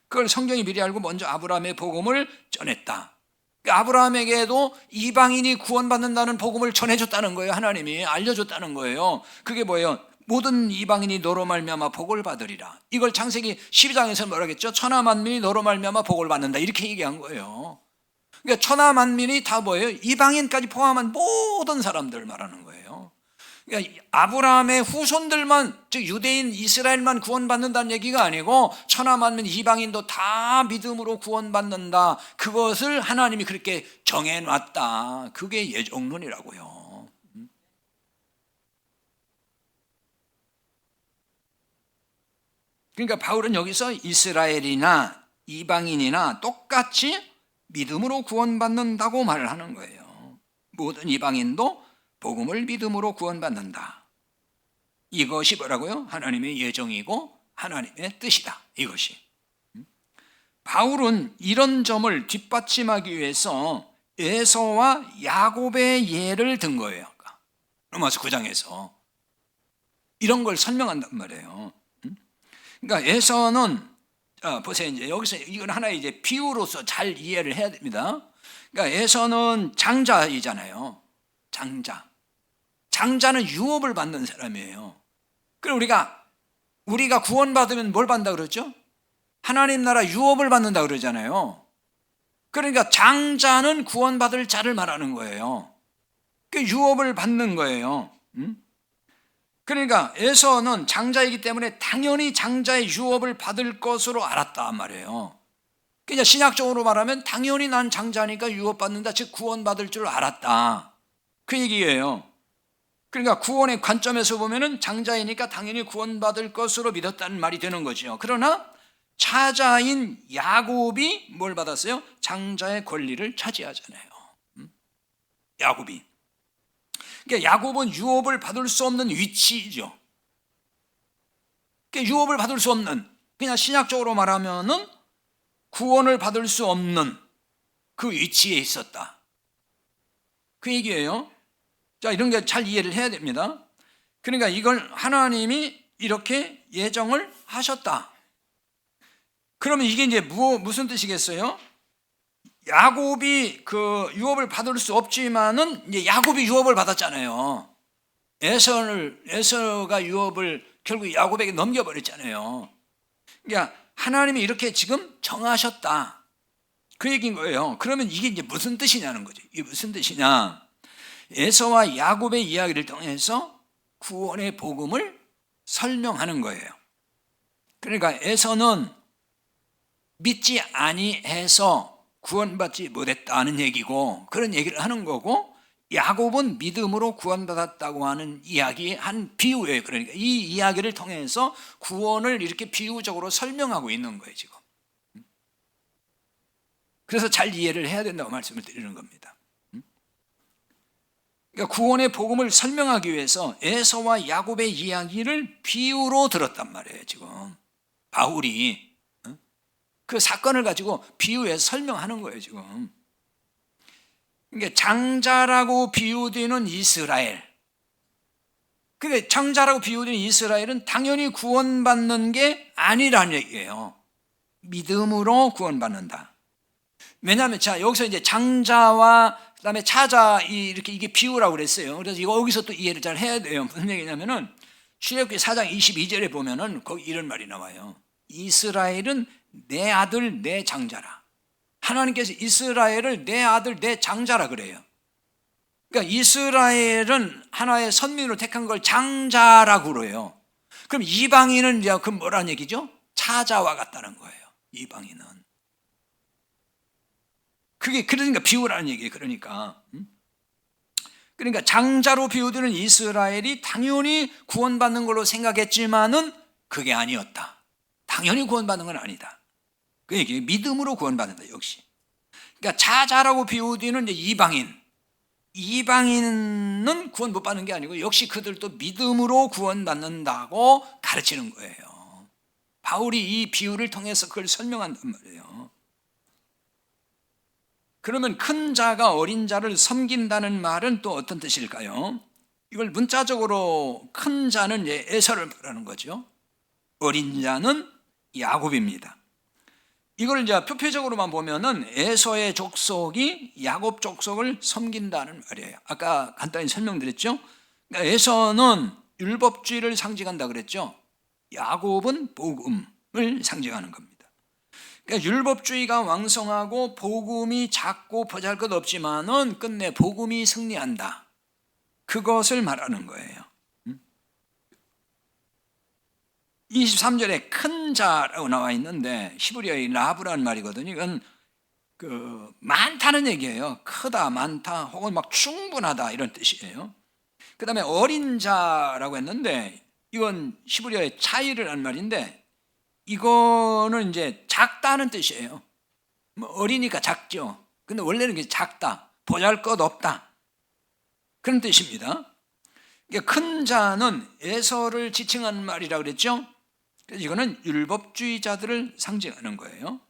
그걸 성경이 미리 알고 먼저 아브라함의 복음을 전했다. 아브라함에게도 이방인이 구원받는다는 복음을 전해줬다는 거예요. 하나님이 알려줬다는 거예요. 그게 뭐예요? 모든 이방인이 너로 말미암아 복을 받으리라. 이걸 창세기 12장에서 뭐라겠죠? 천하 만민이 너로 말미암아 복을 받는다, 이렇게 얘기한 거예요. 그러니까 천하 만민이 다 뭐예요? 이방인까지 포함한 모든 사람들 말하는 거예요. 그러니까 아브라함의 후손들만, 즉 유대인 이스라엘만 구원받는다는 얘기가 아니고 천하 만민 이방인도 다 믿음으로 구원받는다. 그것을 하나님이 그렇게 정해놨다. 그게 예정론이라고요. 그러니까 바울은 여기서 이스라엘이나 이방인이나 똑같이 믿음으로 구원받는다고 말을 하는 거예요. 모든 이방인도 복음을 믿음으로 구원받는다. 이것이 뭐라고요? 하나님의 예정이고 하나님의 뜻이다. 이것이. 바울은 이런 점을 뒷받침하기 위해서 에서와 야곱의 예를 든 거예요. 로마서 9장에서 이런 걸 설명한단 말이에요. 그러니까 에서는 보세요. 이제 여기서 이건 하나의 이제 비유로서 잘 이해를 해야 됩니다. 그러니까 에서는 장자이잖아요. 장자는 유업을 받는 사람이에요. 그럼 우리가 구원받으면 뭘 받는다 그러죠? 하나님 나라 유업을 받는다 그러잖아요. 그러니까 장자는 구원받을 자를 말하는 거예요. 그 유업을 받는 거예요. 그러니까 에서는 장자이기 때문에 당연히 장자의 유업을 받을 것으로 알았단 말이에요. 그냥 신약적으로 말하면 당연히 난 장자니까 유업받는다, 즉 구원받을 줄 알았다, 그 얘기예요. 그러니까 구원의 관점에서 보면은 장자이니까 당연히 구원받을 것으로 믿었다는 말이 되는 거죠. 그러나 차자인 야곱이 뭘 받았어요? 장자의 권리를 차지하잖아요. 야곱이. 그러니까 야곱은 유업을 받을 수 없는 위치죠. 그러니까 유업을 받을 수 없는, 그냥 신약적으로 말하면은 구원을 받을 수 없는 그 위치에 있었다, 그 얘기예요. 자, 이런 게 잘 이해를 해야 됩니다. 그러니까 이걸 하나님이 이렇게 예정을 하셨다. 그러면 이게 이제 무슨 뜻이겠어요? 야곱이 그 유업을 받을 수 없지만은 이제 야곱이 유업을 받았잖아요. 에서가 유업을 결국 야곱에게 넘겨버렸잖아요. 그러니까 하나님이 이렇게 지금 정하셨다, 그 얘기인 거예요. 그러면 이게 이제 무슨 뜻이냐는 거죠. 이게 무슨 뜻이냐? 에서와 야곱의 이야기를 통해서 구원의 복음을 설명하는 거예요. 그러니까 에서는 믿지 아니해서 구원받지 못했다는 얘기고, 그런 얘기를 하는 거고, 야곱은 믿음으로 구원받았다고 하는 이야기, 한 비유예요. 그러니까 이 이야기를 통해서 구원을 이렇게 비유적으로 설명하고 있는 거예요, 지금. 그래서 잘 이해를 해야 된다고 말씀을 드리는 겁니다. 그러니까 구원의 복음을 설명하기 위해서 에서와 야곱의 이야기를 비유로 들었단 말이에요, 지금. 바울이 그 사건을 가지고 비유해서 설명하는 거예요, 지금. 그러니까 장자라고 비유되는 이스라엘. 그러니까 장자라고 비유되는 이스라엘은 당연히 구원받는 게 아니라는 얘기예요. 믿음으로 구원받는다. 왜냐하면 자, 여기서 이제 장자와 그다음에 차자 이렇게 이게 비유라고 그랬어요. 그래서 여기서 또 이해를 잘 해야 돼요. 무슨 얘기냐면은 출애굽기 4장 22절에 보면은 거기 이런 말이 나와요. 이스라엘은 내 아들 내 장자라. 하나님께서 이스라엘을 내 아들 내 장자라 그래요. 그러니까 이스라엘은 하나의 선민으로 택한 걸 장자라고 그래요. 그럼 이방인은 이제 그 뭐라는 얘기죠? 차자와 같다는 거예요. 이방인은. 그게 그러니까 비유라는 얘기예요. 그러니까 장자로 비유되는 이스라엘이 당연히 구원받는 걸로 생각했지만은 그게 아니었다. 당연히 구원받는 건 아니다. 그 얘기 믿음으로 구원받는다 역시. 그러니까 차자라고 비유되는 이방인은 구원 못 받는 게 아니고 역시 그들도 믿음으로 구원받는다고 가르치는 거예요. 바울이 이 비유를 통해서 그걸 설명한단 말이에요. 그러면 큰 자가 어린 자를 섬긴다는 말은 또 어떤 뜻일까요? 이걸 문자적으로 큰 자는 에서를 말하는 거죠. 어린 자는 야곱입니다. 이걸 이제 표표적으로만 보면은 에서의 족속이 야곱 족속을 섬긴다는 말이에요. 아까 간단히 설명드렸죠. 그러니까 에서는 율법주의를 상징한다 그랬죠. 야곱은 복음을 상징하는 겁니다. 그러니까 율법주의가 왕성하고 복음이 작고 보잘것없지만은 끝내 복음이 승리한다. 그것을 말하는 거예요. 23절에 큰 자라고 나와 있는데 히브리어의 라브라는 말이거든요. 이건 많다는 얘기예요. 크다, 많다, 혹은 막 충분하다 이런 뜻이에요. 그 다음에 어린 자라고 했는데 이건 히브리어의 차이르라는 말인데 이거는 이제 작다는 뜻이에요. 뭐 어리니까 작죠. 근데 원래는 이게 작다, 보잘것없다 그런 뜻입니다. 그러니까 큰 자는 에서를 지칭하는 말이라고 그랬죠. 그래서 이거는 율법주의자들을 상징하는 거예요.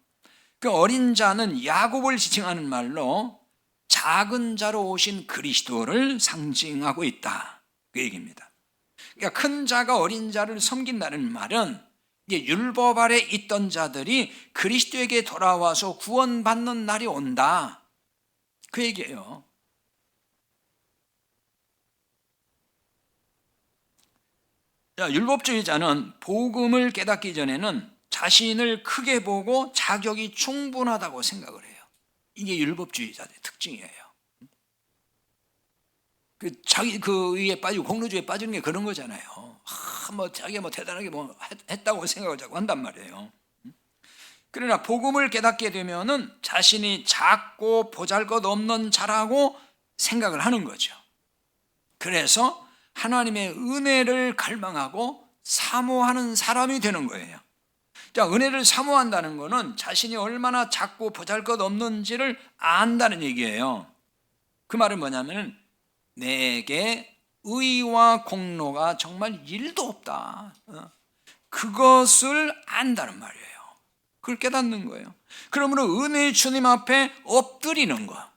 그 어린 자는 야곱을 지칭하는 말로 작은 자로 오신 그리스도를 상징하고 있다. 그 얘기입니다. 그러니까 큰 자가 어린 자를 섬긴다는 말은 율법 아래 있던 자들이 그리스도에게 돌아와서 구원받는 날이 온다. 그 얘기예요. 율법주의자는 복음을 깨닫기 전에는 자신을 크게 보고 자격이 충분하다고 생각을 해요. 이게 율법주의자의 특징이에요. 자기 의에 빠지고 공로주의에 빠지는 게 그런 거잖아요. 자기가 대단하게 했다고 생각을 자꾸 한단 말이에요. 그러나 복음을 깨닫게 되면은 자신이 작고 보잘것없는 자라고 생각을 하는 거죠. 그래서 하나님의 은혜를 갈망하고 사모하는 사람이 되는 거예요. 자, 은혜를 사모한다는 것은 자신이 얼마나 작고 보잘것없는지를 안다는 얘기예요. 그 말은 뭐냐면 내게 의와 공로가 정말 1도 없다. 그것을 안다는 말이에요. 그걸 깨닫는 거예요. 그러므로 은혜의 주님 앞에 엎드리는 거.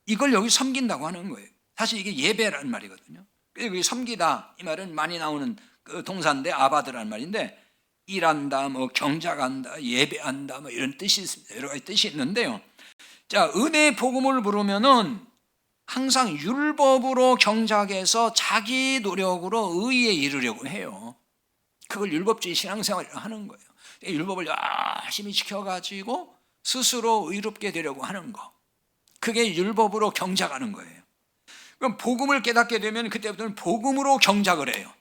이걸 여기 섬긴다고 하는 거예요. 사실 이게 예배라는 말이거든요. 여기 섬기다 이 말은 많이 나오는 그 동사인데 아바드라는 말인데 일한다, 경작한다, 예배한다 이런 뜻이 있습니다. 여러 가지 뜻이 있는데요. 자, 은혜의 복음을 부르면은 항상 율법으로 경작해서 자기 노력으로 의에 이르려고 해요. 그걸 율법주의 신앙생활이라고 하는 거예요. 율법을 열심히 지켜가지고 스스로 의롭게 되려고 하는 거. 그게 율법으로 경작하는 거예요. 그럼 복음을 깨닫게 되면 그때부터는 복음으로 경작을 해요.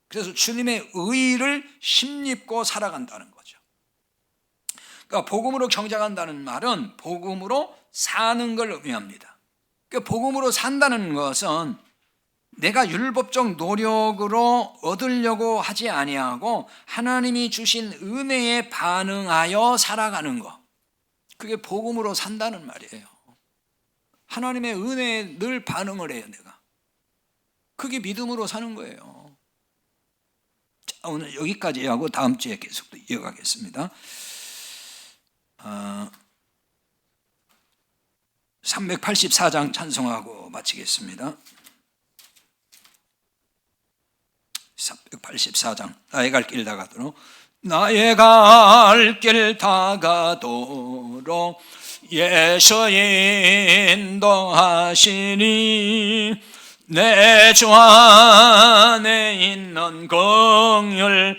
그래서 주님의 의를 힘입고 살아간다는 거죠. 그러니까 복음으로 경작한다는 말은 복음으로 사는 걸 의미합니다. 그러니까 복음으로 산다는 것은 내가 율법적 노력으로 얻으려고 하지 아니하고 하나님이 주신 은혜에 반응하여 살아가는 것. 그게 복음으로 산다는 말이에요. 하나님의 은혜에 늘 반응을 해요, 내가. 그게 믿음으로 사는 거예요. 자, 오늘 여기까지 하고 다음 주에 계속 이어가겠습니다. 384장 찬송하고 마치겠습니다. 384장 나의 갈 길 다가도록 나의 갈 길 다가도록 예수 인도하시니 내 주 안에 있는 긍휼